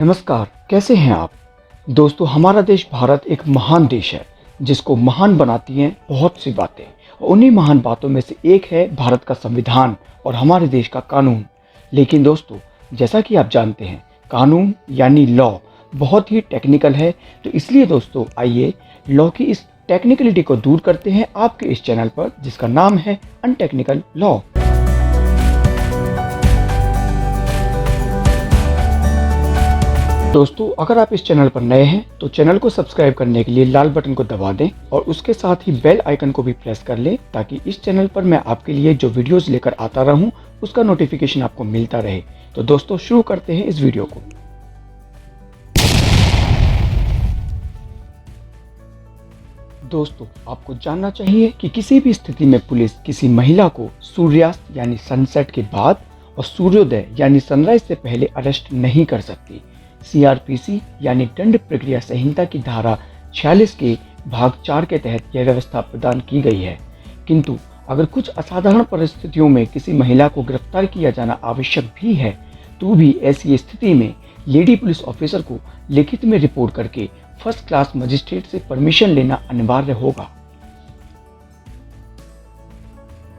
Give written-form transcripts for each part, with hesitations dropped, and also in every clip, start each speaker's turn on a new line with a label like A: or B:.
A: नमस्कार, कैसे हैं आप? दोस्तों, हमारा देश भारत एक महान देश है, जिसको महान बनाती हैं बहुत सी बातें। और उन्हीं महान बातों में से एक है भारत का संविधान और हमारे देश का कानून। लेकिन दोस्तों, जैसा कि आप जानते हैं, कानून यानी लॉ बहुत ही टेक्निकल है। तो इसलिए दोस्तों, आइए लॉ की इस टेक्निकलिटी को दूर करते हैं आपके इस चैनल पर, जिसका नाम है अनटेक्निकल लॉ। दोस्तों, अगर आप इस चैनल पर नए हैं तो चैनल को सब्सक्राइब करने के लिए लाल बटन को दबा दें और उसके साथ ही बेल आइकन को भी प्रेस कर लें, ताकि इस चैनल पर मैं आपके लिए जो वीडियोस लेकर आता रहूं उसका नोटिफिकेशन आपको मिलता रहे। तो दोस्तों, शुरू करते हैं इस वीडियो को। दोस्तों, आपको जानना चाहिए कि किसी भी स्थिति में पुलिस किसी महिला को सूर्यास्त यानी सनसेट के बाद और सूर्योदय यानी सनराइज से पहले अरेस्ट नहीं कर सकती। सीआरपीसी यानी दंड प्रक्रिया संहिता की धारा 46 के भाग 4 के तहत यह व्यवस्था प्रदान की गई है। किंतु अगर कुछ असाधारण परिस्थितियों में किसी महिला को गिरफ्तार किया जाना आवश्यक भी है, तो भी ऐसी स्थिति में लेडी पुलिस ऑफिसर को लिखित में रिपोर्ट करके फर्स्ट क्लास मजिस्ट्रेट से परमिशन लेना अनिवार्य होगा।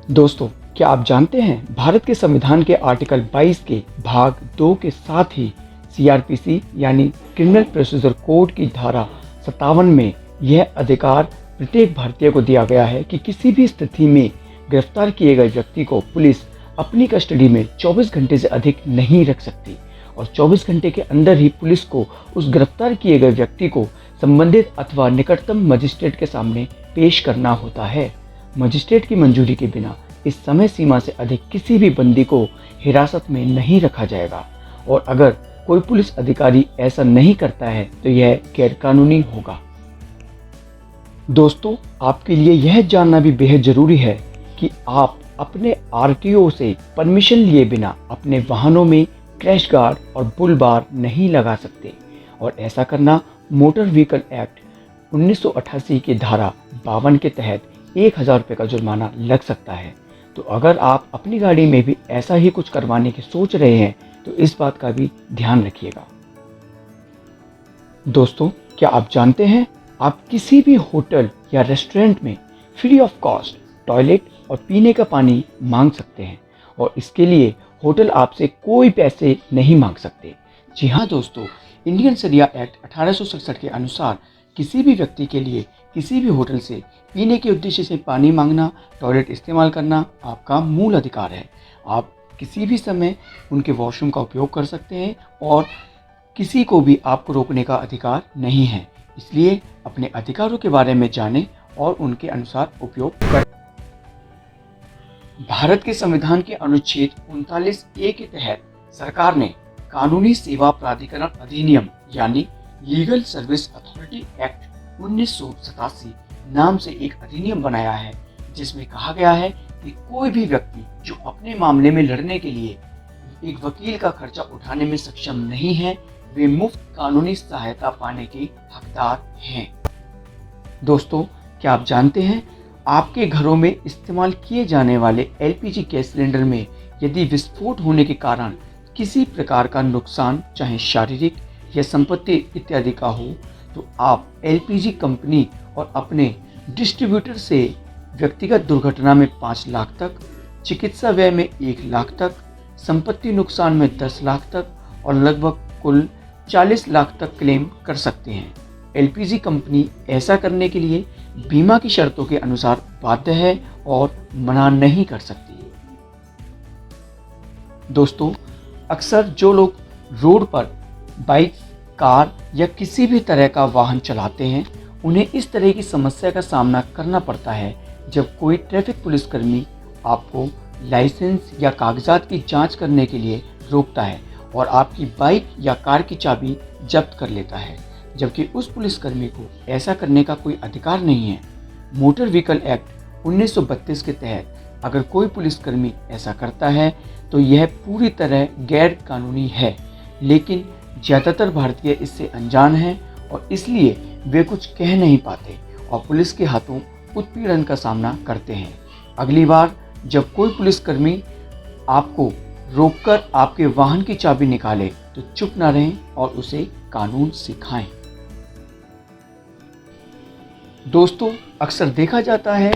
A: दोस्तों, क्या आप जानते हैं, भारत के संविधान के आर्टिकल 22 के भाग 2 के साथ ही सीआरपीसी यानी क्रिमिनल प्रोसीजर कोड की धारा 57 में यह अधिकार प्रत्येक भारतीय को दिया गया है कि किसी भी स्थिति में गिरफ्तार किए गए व्यक्ति को पुलिस अपनी कस्टडी में 24 घंटे से अधिक नहीं रख सकती और 24 घंटे के अंदर ही पुलिस को उस गिरफ्तार किए गए व्यक्ति को संबंधित अथवा निकटतम मजिस्ट्रेट के सामने पेश करना होता है। मजिस्ट्रेट की मंजूरी के बिना इस समय सीमा से अधिक किसी भी बंदी को हिरासत में नहीं रखा जाएगा और अगर कोई पुलिस अधिकारी ऐसा नहीं करता है तो यह गैरकानूनी होगा। दोस्तों, आपके लिए यह जानना भी बेहद जरूरी है कि आप अपने आरटीओ से परमिशन लिए बिना अपने वाहनों में क्रैश गार्ड और बुल बार नहीं लगा सकते और ऐसा करना मोटर व्हीकल एक्ट 1988 की धारा 52 के तहत 1000 रुपये का जुर्माना लग सकता है। तो अगर आप अपनी गाड़ी में भी ऐसा ही कुछ करवाने की सोच रहे हैं तो इस बात का भी ध्यान रखिएगा। दोस्तों, क्या आप जानते हैं, आप किसी भी होटल या रेस्टोरेंट में फ्री ऑफ कॉस्ट टॉयलेट और पीने का पानी मांग सकते हैं और इसके लिए होटल आपसे कोई पैसे नहीं मांग सकते। जी हाँ दोस्तों, इंडियन शरिया एक्ट 1867 के अनुसार किसी भी व्यक्ति के लिए किसी भी होटल से पीने के उद्देश्य से पानी मांगना, टॉयलेट इस्तेमाल करना आपका मूल अधिकार है। आप किसी भी समय उनके वॉशरूम का उपयोग कर सकते हैं और किसी को भी आपको रोकने का अधिकार नहीं है। इसलिए अपने अधिकारों के बारे में जानें और उनके अनुसार उपयोग करें। भारत के संविधान के अनुच्छेद 39A के तहत सरकार ने कानूनी सेवा प्राधिकरण अधिनियम यानी लीगल सर्विस अथॉरिटी एक्ट 1987 नाम से एक अधिनियम बनाया है, जिसमें कहा गया है कि कोई भी व्यक्ति जो अपने मामले में लड़ने के लिए एक वकील का खर्चा उठाने में सक्षम नहीं है, वे मुफ्त कानूनी सहायता पाने के हकदार हैं। दोस्तों, क्या आप जानते हैं, आपके घरों में इस्तेमाल किए जाने वाले एलपीजी गैस सिलेंडर में यदि विस्फोट होने के कारण किसी प्रकार का नुकसान, चाहे शारीरिक या संपत्ति इत्यादि का हो, तो आप एलपीजी कंपनी और अपने डिस्ट्रीब्यूटर से व्यक्तिगत दुर्घटना में 5 लाख तक, चिकित्सा व्यय में 1 लाख तक, संपत्ति नुकसान में 10 लाख तक और लगभग कुल 40 लाख तक क्लेम कर सकते हैं। एलपीजी कंपनी ऐसा करने के लिए बीमा की शर्तों के अनुसार बाध्य है और मना नहीं कर सकती। दोस्तों, अक्सर जो लोग रोड पर बाइक, कार या किसी भी तरह का वाहन चलाते हैं, उन्हें इस तरह की समस्या का सामना करना पड़ता है जब कोई ट्रैफिक पुलिसकर्मी आपको लाइसेंस या कागजात की जांच करने के लिए रोकता है और आपकी बाइक या कार की चाबी जब्त कर लेता है, जबकि उस पुलिसकर्मी को ऐसा करने का कोई अधिकार नहीं है। मोटर व्हीकल एक्ट 1932 के तहत अगर कोई पुलिसकर्मी ऐसा करता है तो यह पूरी तरह गैर कानूनी है, लेकिन ज़्यादातर भारतीय इससे अनजान हैं और इसलिए वे कुछ कह नहीं पाते और पुलिस के हाथों उत्पीड़न का सामना करते हैं। अगली बार जब कोई पुलिसकर्मी आपको रोककर आपके वाहन की चाबी निकाले तो चुप ना रहें और उसे कानून सिखाएं। दोस्तों, अक्सर देखा जाता है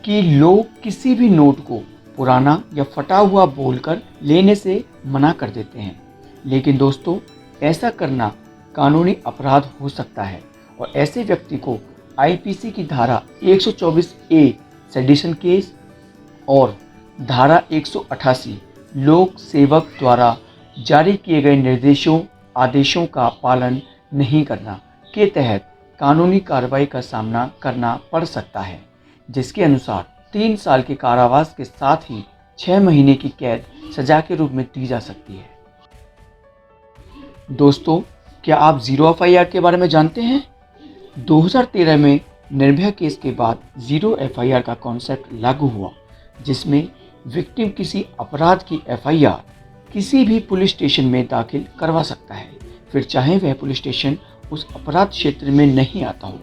A: कि लोग किसी भी नोट को पुराना या फटा हुआ बोलकर लेने से मना कर देते हैं, लेकिन दोस्तों ऐसा करना कानूनी अपराध हो सकता है और ऐसे व्यक्ति को आईपीसी की धारा 124A सेडिशन केस और धारा 188 लोक सेवक द्वारा जारी किए गए निर्देशों आदेशों का पालन नहीं करना के तहत कानूनी कार्रवाई का सामना करना पड़ सकता है, जिसके अनुसार 3 साल के कारावास के साथ ही 6 महीने की कैद सजा के रूप में दी जा सकती है। दोस्तों, क्या आप जीरो एफआईआर के बारे में जानते हैं? 2013 में निर्भया केस के बाद जीरो एफआईआर का कॉन्सेप्ट लागू हुआ, जिसमें विक्टिम किसी अपराध की एफआईआर किसी भी पुलिस स्टेशन में दाखिल करवा सकता है, फिर चाहे वह पुलिस स्टेशन उस अपराध क्षेत्र में नहीं आता हो,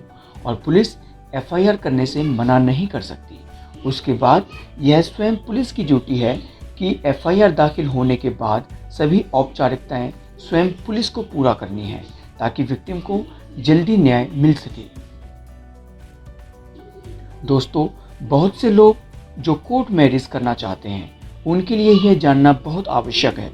A: और पुलिस एफआईआर करने से मना नहीं कर सकती। उसके बाद यह स्वयं पुलिस की ड्यूटी है कि एफआईआर दाखिल होने के बाद सभी औपचारिकताएं स्वयं पुलिस को पूरा करनी है, ताकि विक्टिम को जल्दी न्याय मिल सके। दोस्तों, बहुत से लोग जो कोर्ट मैरिज करना चाहते हैं, उनके लिए यह जानना बहुत आवश्यक है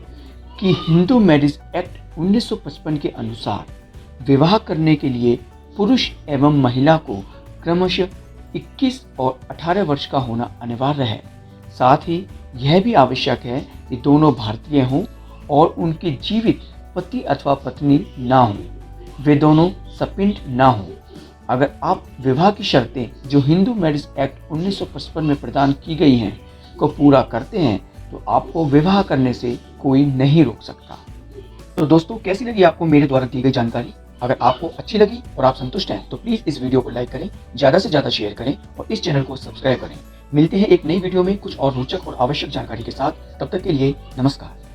A: कि हिंदू मैरिज एक्ट 1955 के अनुसार विवाह करने के लिए पुरुष एवं महिला को क्रमशः 21 और 18 वर्ष का होना अनिवार्य है। साथ ही यह भी आवश्यक है कि दोनों भारतीय हों और उनके जीवित पति अथवा पत्नी ना हों, वे दोनों सपिंड ना हों। अगर आप विवाह की शर्तें जो हिंदू मैरिज एक्ट 1955 में प्रदान की गई हैं को पूरा करते हैं, तो आपको विवाह करने से कोई नहीं रोक सकता। तो दोस्तों, कैसी लगी आपको मेरे द्वारा दी गई जानकारी? अगर आपको अच्छी लगी और आप संतुष्ट हैं तो प्लीज़ इस वीडियो को लाइक करें, ज़्यादा से ज़्यादा शेयर करें और इस चैनल को सब्सक्राइब करें। मिलते हैं एक नई वीडियो में कुछ और रोचक और आवश्यक जानकारी के साथ। तब तक के लिए नमस्कार।